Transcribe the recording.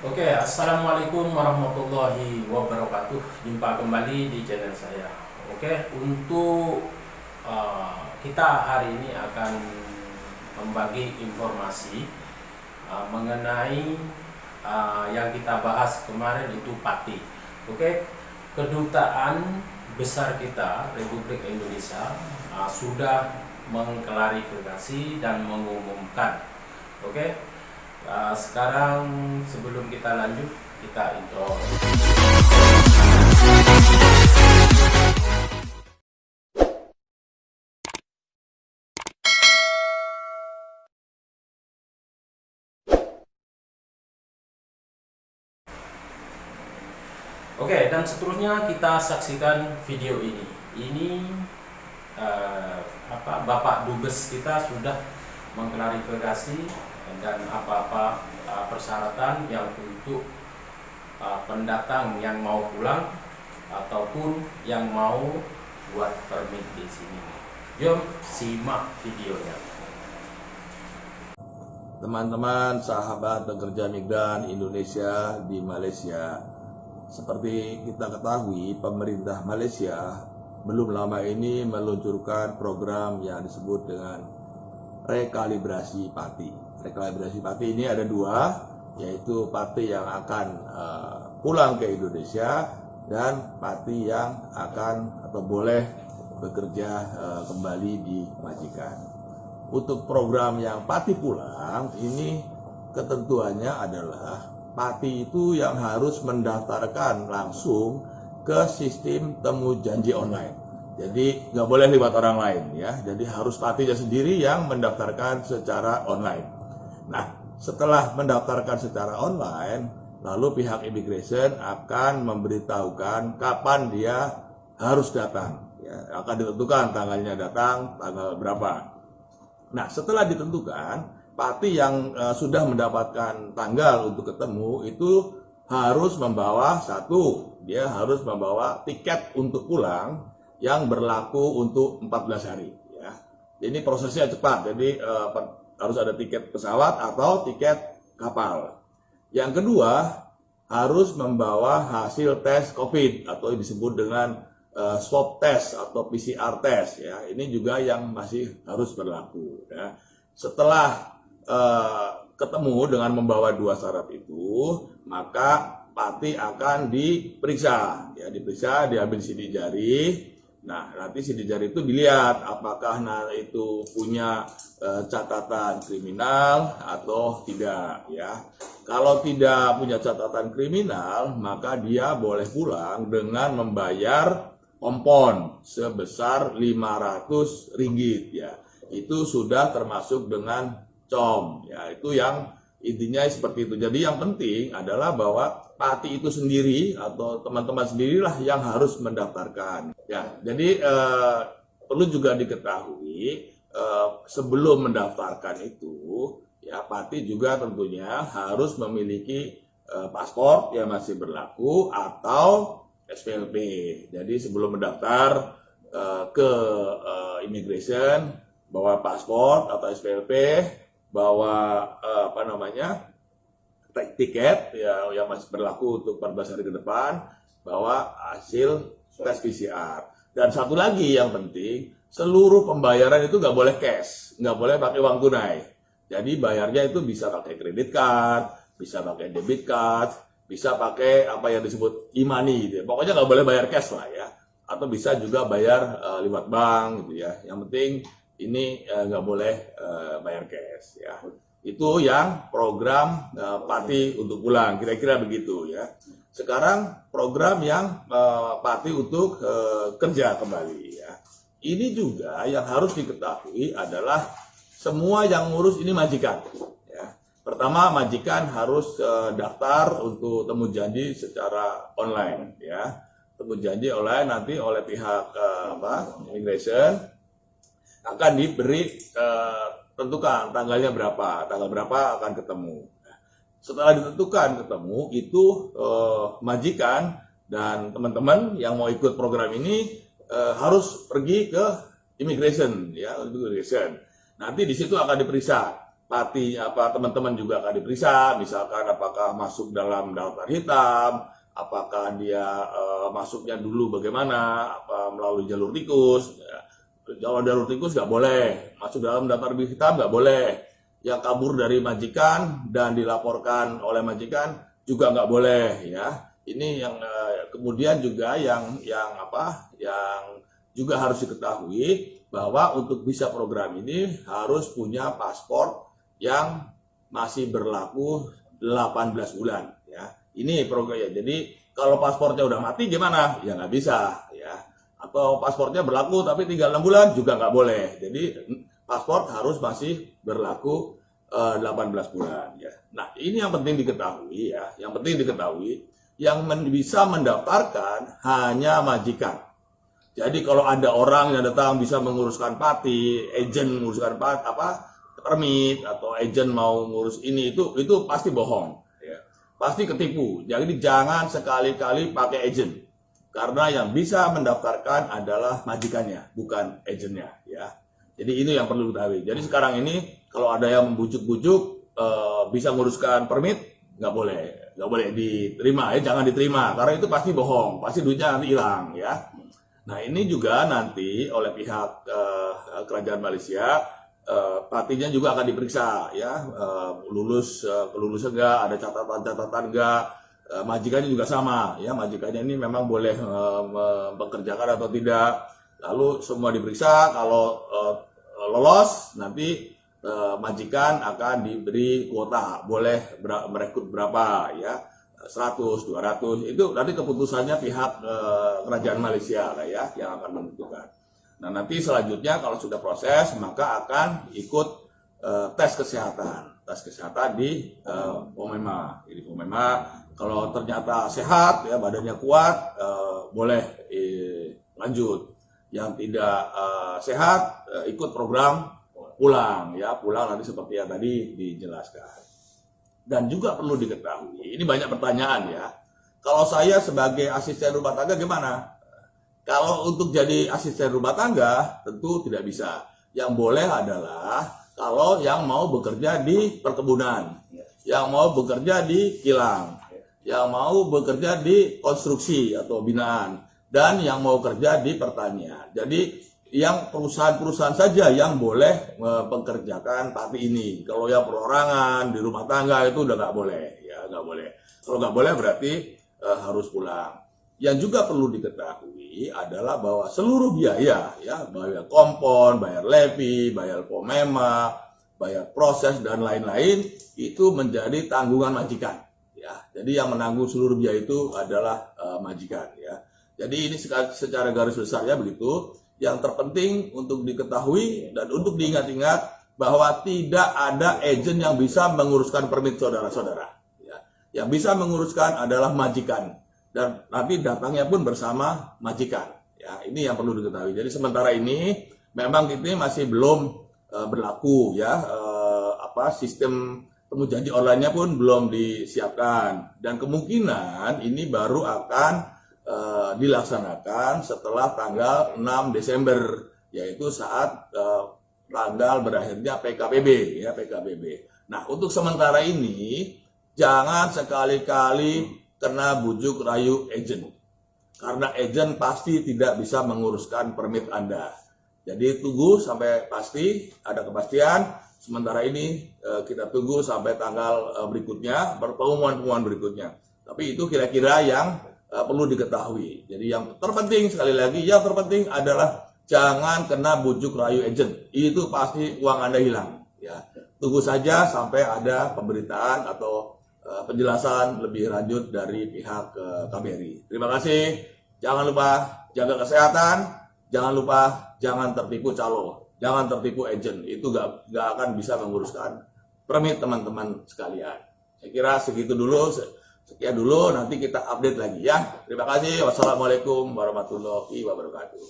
Oke, assalamualaikum warahmatullahi wabarakatuh. Jumpa kembali di channel saya. Oke, untuk kita hari ini akan membagi informasi mengenai yang kita bahas kemarin itu Pati. Oke, kedutaan besar kita Republik Indonesia sudah mengklarifikasi dan mengumumkan. Oke, sekarang sebelum kita lanjut, kita intro. Oke, dan seterusnya kita saksikan video ini. Ini Bapak Dubes kita sudah mengklarifikasi dan apa-apa persyaratan yang untuk pendatang yang mau pulang ataupun yang mau buat permit di sini. Jom simak videonya. Teman-teman, sahabat pekerja migran Indonesia di Malaysia, seperti kita ketahui, pemerintah Malaysia belum lama ini meluncurkan program yang disebut dengan rekalibrasi Pati. Rekalibrasi Pati ini ada dua, yaitu Pati yang akan pulang ke Indonesia dan Pati yang akan atau boleh bekerja kembali di majikan. Untuk program yang Pati pulang, ini ketentuannya adalah Pati itu yang harus mendaftarkan langsung ke sistem temu janji online. Jadi nggak boleh lewat orang lain ya. Jadi harus Patinya sendiri yang mendaftarkan secara online. Nah, setelah mendaftarkan secara online, lalu pihak imigrasi akan memberitahukan kapan dia harus datang. Ya, akan ditentukan tanggalnya datang, tanggal berapa. Nah, setelah ditentukan, Pati yang sudah mendapatkan tanggal untuk ketemu itu harus membawa dia harus membawa tiket untuk pulang yang berlaku untuk 14 hari. Ya. Ini prosesnya cepat, jadi harus ada tiket pesawat atau tiket kapal. Yang kedua, harus membawa hasil tes COVID atau disebut dengan swab test atau PCR test. Ya. Ini juga yang masih harus berlaku. Ya. Setelah ketemu dengan membawa dua syarat itu, maka Pati akan diperiksa, ya diperiksa, diambil sidik jari. Nah, nanti sidik jari itu dilihat apakah itu punya catatan kriminal atau tidak, ya. Kalau tidak punya catatan kriminal, maka dia boleh pulang dengan membayar ompon sebesar 500 ringgit, ya. Itu sudah termasuk dengan com, ya. Itu yang intinya seperti itu. Jadi yang penting adalah bahwa Pati itu sendiri atau teman-teman sendirilah yang harus mendaftarkan. Ya, jadi perlu juga diketahui sebelum mendaftarkan itu, ya Pati juga tentunya harus memiliki paspor yang masih berlaku atau SPLP. Jadi sebelum mendaftar ke immigration, bawa paspor atau SPLP, bawa tiket ya yang masih berlaku untuk 14 hari ke depan, bawa hasil tes PCR. Dan satu lagi yang penting, seluruh pembayaran itu nggak boleh cash, nggak boleh pakai uang tunai. Jadi bayarnya itu bisa pakai kredit card, bisa pakai debit card, bisa pakai apa yang disebut e-money gitu ya. Pokoknya nggak boleh bayar cash lah ya. Atau bisa juga bayar lewat bank gitu ya. Yang penting ini nggak boleh bayar cash ya. Itu yang program Pati untuk pulang, kira-kira begitu ya. Sekarang program yang Pati untuk kerja kembali ya. Ini juga yang harus diketahui adalah semua yang ngurus ini majikan ya. Pertama, majikan harus daftar untuk temu janji secara online ya. Temu janji online nanti oleh pihak immigration akan diberi tentukan tanggalnya berapa, tanggal berapa akan ketemu. Setelah ditentukan ketemu, itu majikan dan teman-teman yang mau ikut program ini harus pergi ke immigration, ya, immigration. Nanti di situ akan diperiksa teman-teman juga akan diperiksa, misalkan apakah masuk dalam daftar hitam, apakah dia masuknya dulu bagaimana, apa melalui jalur tikus. Kalau jalur tikus nggak boleh, masuk dalam daftar hitam nggak boleh. Yang kabur dari majikan dan dilaporkan oleh majikan juga nggak boleh, ya. Ini yang kemudian juga yang juga harus diketahui bahwa untuk bisa program ini harus punya paspor yang masih berlaku 18 bulan, ya. Ini program ya. Jadi kalau paspornya udah mati gimana? Ya nggak bisa, ya. Atau paspornya berlaku tapi tinggal 6 bulan juga nggak boleh. Jadi paspor harus masih berlaku 18 bulan, ya. Nah, ini yang penting diketahui, ya. Yang penting diketahui yang bisa mendaftarkan hanya majikan. Jadi kalau ada orang yang datang bisa menguruskan pati, agen menguruskan permit atau agen mau ngurus ini itu pasti bohong, ya. Pasti ketipu. Jadi jangan sekali-kali pakai agen. Karena yang bisa mendaftarkan adalah majikannya, bukan agennya, ya. Jadi ini yang perlu diketahui. Jadi sekarang ini kalau ada yang membujuk-bujuk bisa nguruskan permit, nggak boleh diterima, ya. Jangan diterima karena itu pasti bohong, pasti duitnya nanti hilang, ya. Nah, ini juga nanti oleh pihak kerajaan Malaysia, patinya juga akan diperiksa, ya, kelulusan enggak, ada catatan-catatan enggak, majikannya juga sama, ya, majikannya ini memang boleh bekerjakan atau tidak, lalu semua diperiksa, kalau lolos nanti majikan akan diberi kuota, boleh merekrut berapa, ya. 100, 200, itu nanti keputusannya pihak kerajaan Malaysia lah, ya, yang akan menentukan. Nah, nanti selanjutnya kalau sudah proses maka akan ikut tes kesehatan di Pomema. Jadi Pomema kalau ternyata sehat, ya, badannya kuat, boleh lanjut. Yang tidak sehat ikut program pulang, ya, pulang nanti seperti yang tadi dijelaskan. Dan juga perlu diketahui, ini banyak pertanyaan, ya. Kalau saya sebagai asisten rumah tangga gimana? Kalau untuk jadi asisten rumah tangga tentu tidak bisa. Yang boleh adalah kalau yang mau bekerja di perkebunan, yang mau bekerja di kilang, yang mau bekerja di konstruksi atau binaan, dan yang mau kerja di pertanian. Jadi yang perusahaan-perusahaan saja yang boleh mempekerjakan pati ini. Kalau yang perorangan di rumah tangga itu udah nggak boleh, ya, nggak boleh. Kalau nggak boleh berarti harus pulang. Yang juga perlu diketahui adalah bahwa seluruh biaya, ya, bayar kompon, bayar levy, bayar Pomema, bayar proses dan lain-lain itu menjadi tanggungan majikan, ya. Jadi yang menanggung seluruh biaya itu adalah majikan, ya. Jadi ini secara garis besarnya begitu. Yang terpenting untuk diketahui dan untuk diingat-ingat bahwa tidak ada agen yang bisa menguruskan permit saudara-saudara, ya. Yang bisa menguruskan adalah majikan dan nanti datangnya pun bersama majikan, ya. Ini yang perlu diketahui. Jadi sementara ini memang ini masih belum berlaku, ya, sistem temu janji online-nya pun belum disiapkan dan kemungkinan ini baru akan dilaksanakan setelah tanggal 6 Desember, yaitu saat tanggal berakhirnya PKPB, ya, PKPB. Nah, untuk sementara ini jangan sekali-kali kena bujuk rayu agen, karena agen pasti tidak bisa menguruskan permit Anda. Jadi tunggu sampai pasti ada kepastian. Sementara ini kita tunggu sampai tanggal berikutnya, pengumuman berikutnya. Tapi itu kira-kira yang perlu diketahui. Jadi yang terpenting, sekali lagi, yang terpenting adalah jangan kena bujuk rayu agent. Itu pasti uang Anda hilang, ya. Tunggu saja sampai ada pemberitaan atau penjelasan lebih lanjut dari pihak KBRI. Terima kasih. Jangan lupa jaga kesehatan. Jangan lupa jangan tertipu calo. Jangan tertipu agent. Itu gak akan bisa menguruskan permit teman-teman sekalian. Saya kira segitu dulu. Sekian dulu, nanti kita update lagi, ya. Terima kasih. Wassalamualaikum warahmatullahi wabarakatuh.